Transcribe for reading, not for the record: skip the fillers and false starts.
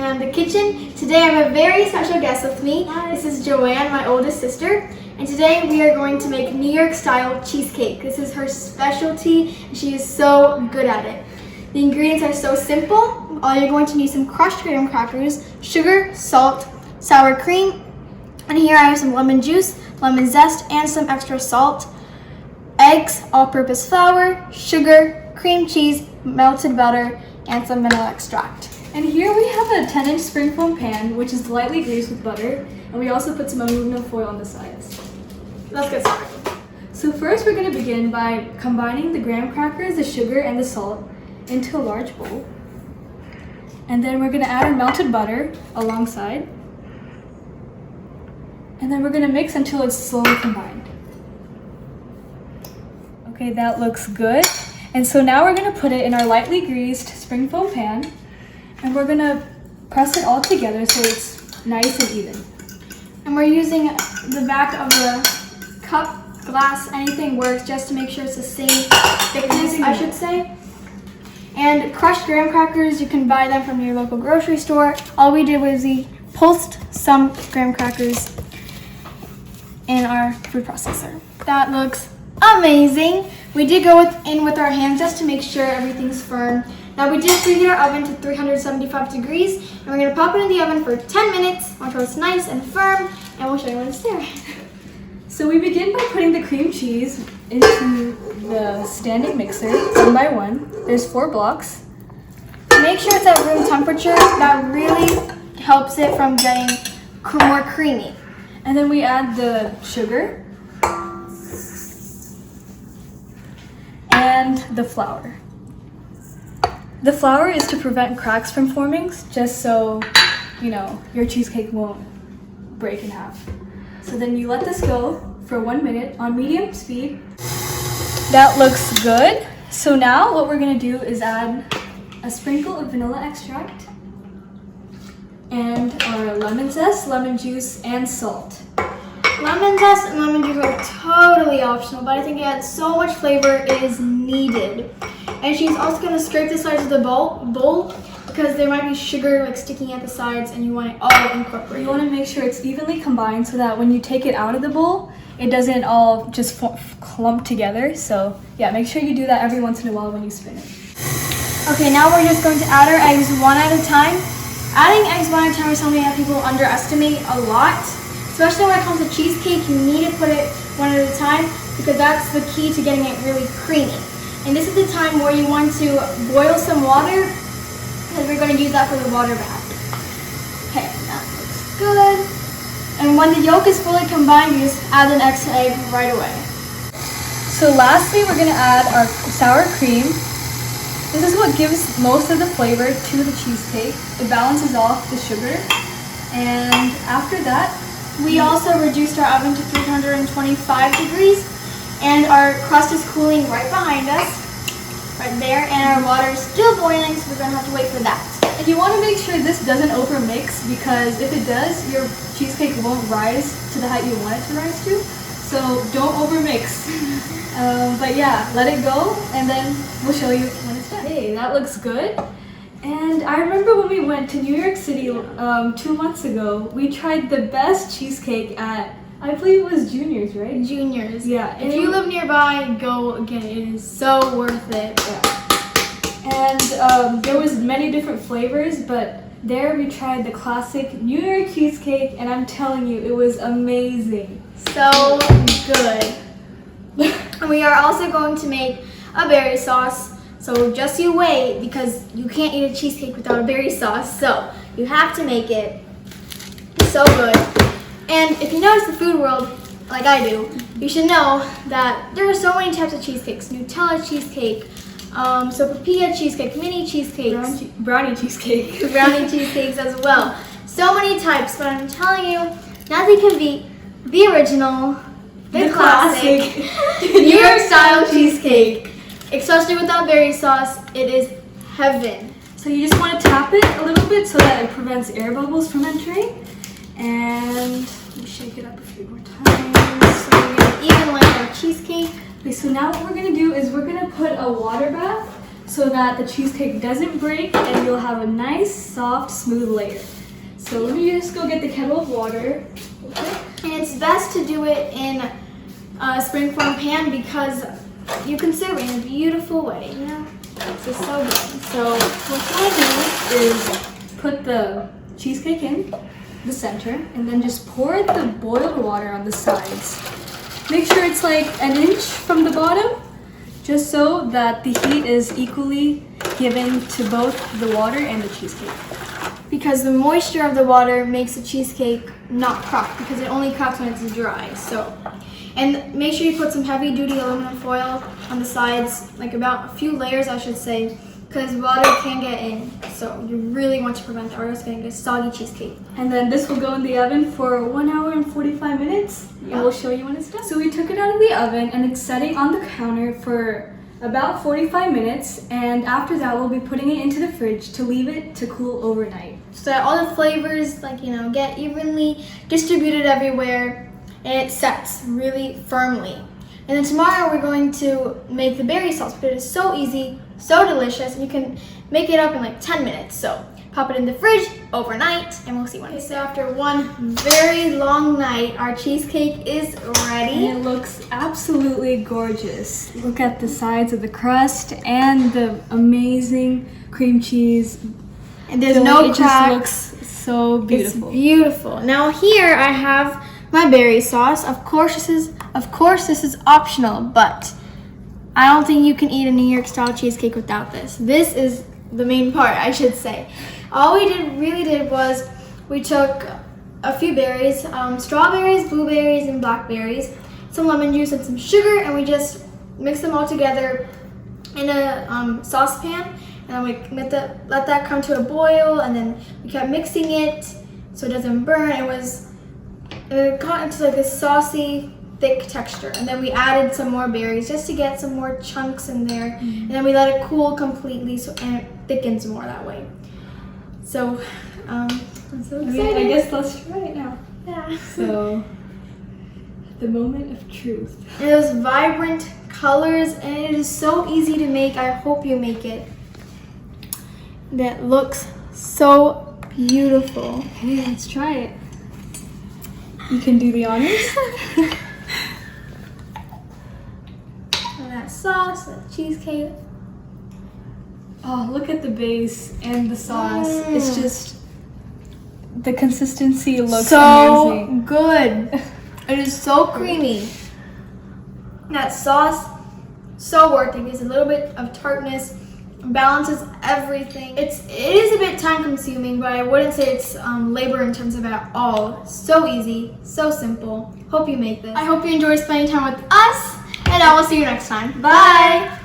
around the kitchen. Today I have a very special guest with me. This is Joanne, my oldest sister. And today we are going to make New York style cheesecake. This is her specialty and she is so good at it. The ingredients are so simple. All you're going to need some crushed graham crackers, sugar, salt, sour cream, and here I have some lemon juice, lemon zest, and some extra salt, eggs, all-purpose flour, sugar, cream cheese, melted butter, and some vanilla extract. And here we have a 10-inch spring foam pan, which is lightly greased with butter, and we also put some aluminum foil on the sides. Let's get started. So first we're going to begin by combining the graham crackers, the sugar, and the salt into a large bowl. And then we're going to add our melted butter alongside. And then we're going to mix until it's slowly combined. Okay, that looks good. And so now we're going to put it in our lightly greased spring foam pan, and we're going to press it all together so it's nice and even. And we're using the back of the cup, glass, anything works, just to make sure it's the same thickness, I should say. And crushed graham crackers, you can buy them from your local grocery store. All we did was we pulsed some graham crackers in our food processor. That looks amazing. We did go in with our hands just to make sure everything's firm. Now we did preheat our oven to 375 degrees, and we're going to pop it in the oven for 10 minutes until it's nice and firm, and we'll show you when it's there. So we begin by putting the cream cheese into the standing mixer one by one. There's 4 blocks. Make sure it's at room temperature. That really helps it from getting more creamy. And then we add the sugar and the flour. The flour is to prevent cracks from forming, just so, you know, your cheesecake won't break in half. So then you let this go for 1 minute on medium speed. That looks good. So now what we're gonna do is add a sprinkle of vanilla extract and our lemon zest, lemon juice, and salt. Lemon zest and lemon juice are totally optional, but I think it adds so much flavor, it is needed. And she's also going to scrape the sides of the bowl because there might be sugar like sticking at the sides and you want it all incorporated. You want to make sure it's evenly combined so that when you take it out of the bowl, it doesn't all just clump together. So yeah, make sure you do that every once in a while when you spin it. Okay, now we're just going to add our eggs one at a time. Adding eggs one at a time is something that people underestimate a lot. Especially when it comes to cheesecake, you need to put it one at a time because that's the key to getting it really creamy. And this is the time where you want to boil some water because we're going to use that for the water bath. Okay, that looks good. And when the yolk is fully combined, you just add the next egg right away. So lastly, we're going to add our sour cream. This is what gives most of the flavor to the cheesecake. It balances off the sugar. And after that, we also reduced our oven to 325 degrees, and our crust is cooling right behind us, right there, and our water is still boiling, so we're going to have to wait for that. And you want to make sure this doesn't overmix, because if it does, your cheesecake won't rise to the height you want it to rise to, so don't overmix. But yeah, let it go, and then we'll show you when it's done. Hey, that looks good. And I remember when we went to New York City 2 months ago, we tried the best cheesecake at, I believe it was Junior's, right? Junior's. Yeah. If you live nearby, go again. It is so worth it. Yeah. And there was many different flavors, but there we tried the classic New York cheesecake, and I'm telling you, it was amazing. So good. And we are also going to make a berry sauce. So just you wait, because you can't eat a cheesecake without a berry sauce. So you have to make it. So good. And if you notice the food world, like I do, you should know that there are so many types of cheesecakes. Nutella cheesecake, sopapilla cheesecake, mini cheesecakes. Brownie cheesecake. Brownie cheesecakes as well. So many types, but I'm telling you, nothing can beat the original, the classic New York style cheesecake. Especially with that berry sauce, it is heaven. So you just want to tap it a little bit so that it prevents air bubbles from entering. And we shake it up a few more times. So we're going to even like our cheesecake. Okay, so now what we're going to do is we're going to put a water bath so that the cheesecake doesn't break and you'll have a nice, soft, smooth layer. So let me just go get the kettle of water. Okay. And it's best to do it in a springform pan because you can serve it in a beautiful way. You know, it's just so good. So what you want to do is put the cheesecake in the center and then just pour the boiled water on the sides. Make sure it's like an inch from the bottom, just so that the heat is equally given to both the water and the cheesecake. Because the moisture of the water makes the cheesecake not crack because it only cracks when it's dry. So, and make sure you put some heavy duty aluminum foil on the sides, like about a few layers I should say, because water can get in. So you really want to prevent that or it's going to get soggy cheesecake. And then this will go in the oven for 1 hour and 45 minutes. And we'll show you when it's done. So we took it out of the oven and it's setting on the counter for about 45 minutes. And after that, we'll be putting it into the fridge to leave it to cool overnight. So that all the flavors, like, you know, get evenly distributed everywhere and it sets really firmly. And then tomorrow we're going to make the berry sauce, but it is so easy, so delicious, and you can make it up in like 10 minutes. So pop it in the fridge overnight and we'll see when it's. So after one very long night, our cheesecake is ready. And it looks absolutely gorgeous. Look at the sides of the crust and the amazing cream cheese. And there's no It cracks. just looks so beautiful. It's beautiful. Now here I have my berry sauce. Of course this is optional, but I don't think you can eat a New York style cheesecake without this. This is the main part, I should say. All we really did was we took a few berries, strawberries, blueberries, and blackberries, some lemon juice and some sugar, and we just mixed them all together in a saucepan. And then we let that come to a boil, and then we kept mixing it so it doesn't burn. It got into like this saucy, thick texture. And then we added some more berries just to get some more chunks in there. And then we let it cool completely and it thickens more that way. So, I'm so excited. I guess let's try it now. Yeah. So, the moment of truth. And those vibrant colors, and it is so easy to make. I hope you make it. That looks so beautiful. Okay, let's try it. You can do the honors. And that sauce, that cheesecake. Oh, look at the base and the sauce. It's just, the consistency looks so amazing. Good. It is so creamy. That sauce, so worth it. Gives a little bit of tartness, balances everything. It is a bit time consuming, but I wouldn't say it's labor intensive at all. So easy, so simple. Hope you make this. I hope you enjoy spending time with us, and I will see you next time. Bye.